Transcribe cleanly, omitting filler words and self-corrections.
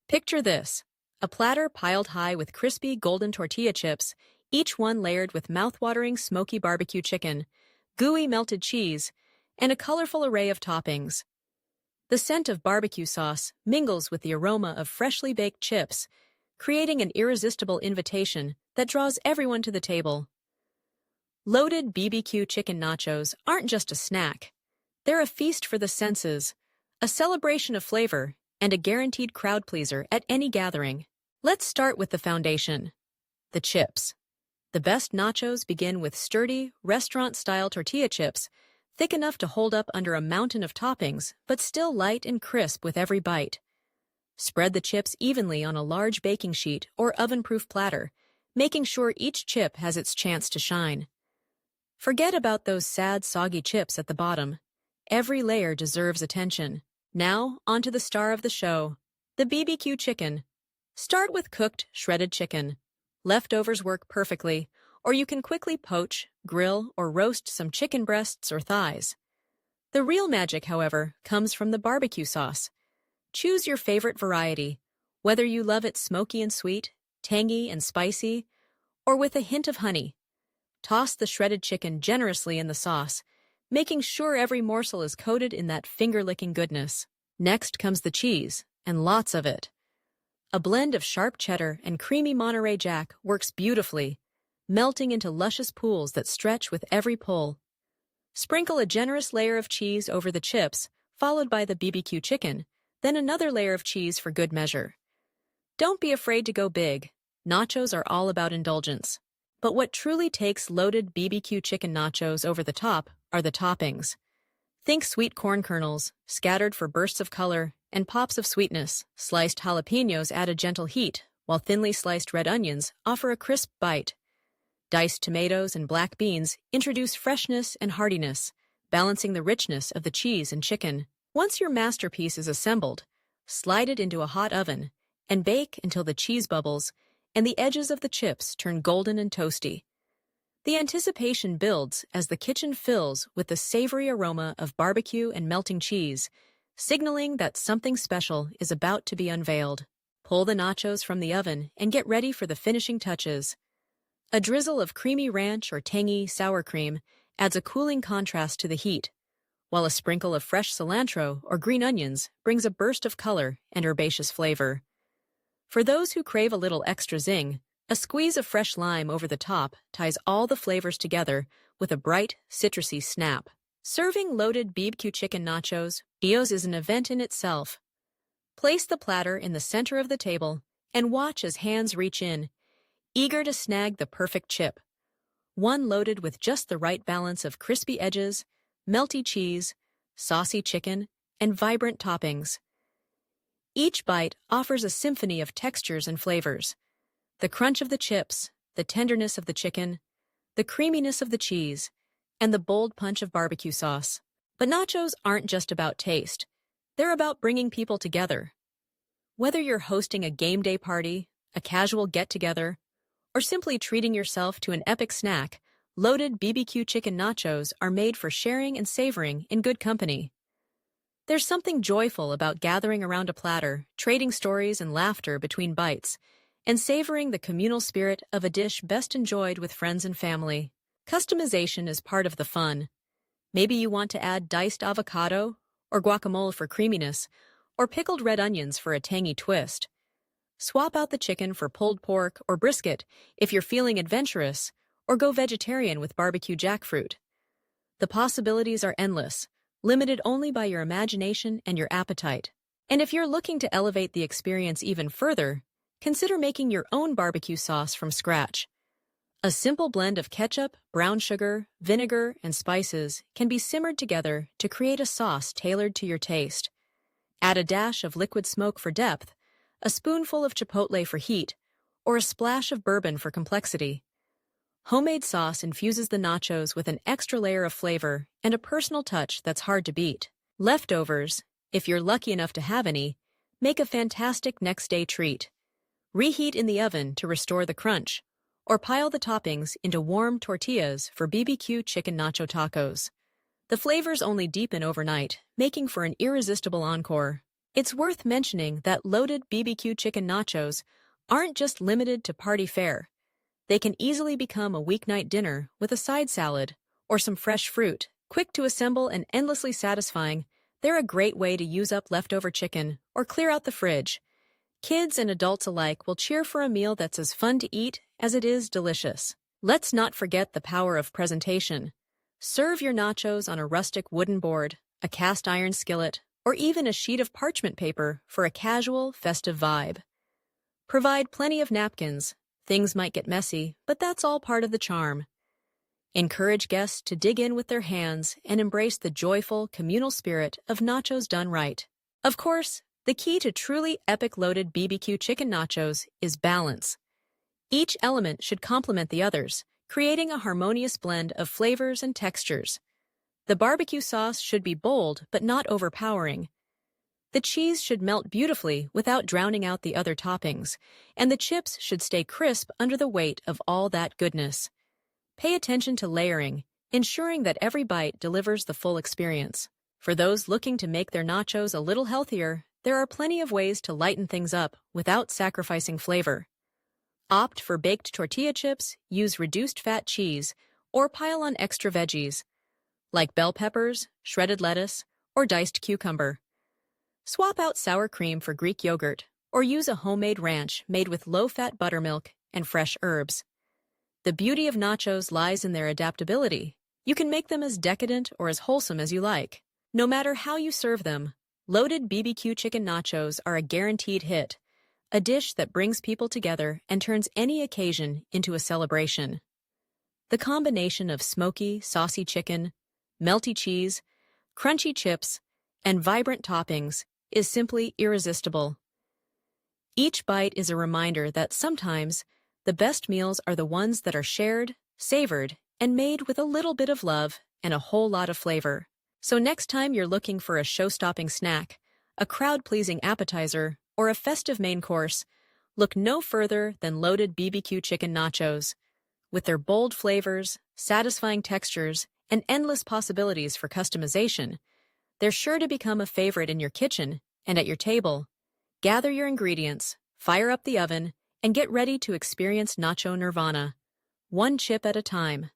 Picture this: a platter piled high with crispy golden tortilla chips, each one layered with mouth-watering smoky barbecue chicken, gooey melted cheese, and a colorful array of toppings. The scent of barbecue sauce mingles with the aroma of freshly baked chips, creating an irresistible invitation that draws everyone to the table. Loaded BBQ chicken nachos aren't just a snack. They're a feast for the senses, a celebration of flavor, and a guaranteed crowd pleaser at any gathering. Let's start with the foundation: the chips. The best nachos begin with sturdy, restaurant-style tortilla chips, thick enough to hold up under a mountain of toppings, but still light and crisp with every bite. Spread the chips evenly on a large baking sheet or oven-proof platter, making sure each chip has its chance to shine. Forget about those sad, soggy chips at the bottom. Every layer deserves attention. Now, onto the star of the show, the BBQ chicken. Start with cooked, shredded chicken. Leftovers work perfectly, or you can quickly poach, grill, or roast some chicken breasts or thighs. The real magic, however, comes from the barbecue sauce. Choose your favorite variety, whether you love it smoky and sweet, tangy and spicy, or with a hint of honey. Toss the shredded chicken generously in the sauce, making sure every morsel is coated in that finger-licking goodness. Next comes the cheese, and lots of it. A blend of sharp cheddar and creamy Monterey Jack works beautifully, melting into luscious pools that stretch with every pull. Sprinkle a generous layer of cheese over the chips, followed by the BBQ chicken, then another layer of cheese for good measure. Don't be afraid to go big. Nachos are all about indulgence. But what truly takes loaded BBQ chicken nachos over the top are the toppings. Think sweet corn kernels, scattered for bursts of color, and pops of sweetness. Sliced jalapenos add a gentle heat, while thinly sliced red onions offer a crisp bite. Diced tomatoes and black beans introduce freshness and heartiness, balancing the richness of the cheese and chicken. Once your masterpiece is assembled, slide it into a hot oven and bake until the cheese bubbles and the edges of the chips turn golden and toasty. The anticipation builds as the kitchen fills with the savory aroma of barbecue and melting cheese, signaling that something special is about to be unveiled. Pull the nachos from the oven and get ready for the finishing touches. A drizzle of creamy ranch or tangy sour cream adds a cooling contrast to the heat, while a sprinkle of fresh cilantro or green onions brings a burst of color and herbaceous flavor. For those who crave a little extra zing, a squeeze of fresh lime over the top ties all the flavors together with a bright, citrusy snap. Serving loaded BBQ chicken nachos is an event in itself. Place the platter in the center of the table and watch as hands reach in, eager to snag the perfect chip. One loaded with just the right balance of crispy edges, melty cheese, saucy chicken, and vibrant toppings. Each bite offers a symphony of textures and flavors. The crunch of the chips, the tenderness of the chicken, the creaminess of the cheese, and the bold punch of barbecue sauce. But nachos aren't just about taste. They're about bringing people together. Whether you're hosting a game day party, a casual get-together, or simply treating yourself to an epic snack, loaded BBQ chicken nachos are made for sharing and savoring in good company. There's something joyful about gathering around a platter, trading stories and laughter between bites, and savoring the communal spirit of a dish best enjoyed with friends and family. Customization is part of the fun. Maybe you want to add diced avocado, or guacamole for creaminess, or pickled red onions for a tangy twist. Swap out the chicken for pulled pork or brisket if you're feeling adventurous, or go vegetarian with barbecue jackfruit. The possibilities are endless, limited only by your imagination and your appetite. And if you're looking to elevate the experience even further, consider making your own barbecue sauce from scratch. A simple blend of ketchup, brown sugar, vinegar, and spices can be simmered together to create a sauce tailored to your taste. Add a dash of liquid smoke for depth, a spoonful of chipotle for heat, or a splash of bourbon for complexity. Homemade sauce infuses the nachos with an extra layer of flavor and a personal touch that's hard to beat. Leftovers, if you're lucky enough to have any, make a fantastic next-day treat. Reheat in the oven to restore the crunch, or pile the toppings into warm tortillas for BBQ chicken nacho tacos. The flavors only deepen overnight, making for an irresistible encore. It's worth mentioning that loaded BBQ chicken nachos aren't just limited to party fare. They can easily become a weeknight dinner with a side salad or some fresh fruit. Quick to assemble and endlessly satisfying, they're a great way to use up leftover chicken or clear out the fridge. Kids and adults alike will cheer for a meal that's as fun to eat as it is delicious. Let's not forget the power of presentation. Serve your nachos on a rustic wooden board, a cast iron skillet, or even a sheet of parchment paper for a casual, festive vibe. Provide plenty of napkins. Things might get messy, but that's all part of the charm. Encourage guests to dig in with their hands and embrace the joyful, communal spirit of nachos done right. Of course, the key to truly epic loaded BBQ chicken nachos is balance. Each element should complement the others, creating a harmonious blend of flavors and textures. The barbecue sauce should be bold but not overpowering. The cheese should melt beautifully without drowning out the other toppings, and the chips should stay crisp under the weight of all that goodness. Pay attention to layering, ensuring that every bite delivers the full experience. For those looking to make their nachos a little healthier, there are plenty of ways to lighten things up without sacrificing flavor. Opt for baked tortilla chips, use reduced-fat cheese, or pile on extra veggies, like bell peppers, shredded lettuce, or diced cucumber. Swap out sour cream for Greek yogurt, or use a homemade ranch made with low-fat buttermilk and fresh herbs. The beauty of nachos lies in their adaptability. You can make them as decadent or as wholesome as you like. No matter how you serve them, loaded BBQ chicken nachos are a guaranteed hit, a dish that brings people together and turns any occasion into a celebration. The combination of smoky, saucy chicken, melty cheese, crunchy chips, and vibrant toppings is simply irresistible. Each bite is a reminder that sometimes the best meals are the ones that are shared, savored, and made with a little bit of love and a whole lot of flavor. So next time you're looking for a show-stopping snack, a crowd-pleasing appetizer, or a festive main course, look no further than loaded BBQ chicken nachos. With their bold flavors, satisfying textures, and endless possibilities for customization, they're sure to become a favorite in your kitchen and at your table. Gather your ingredients, fire up the oven, and get ready to experience nacho nirvana, one chip at a time.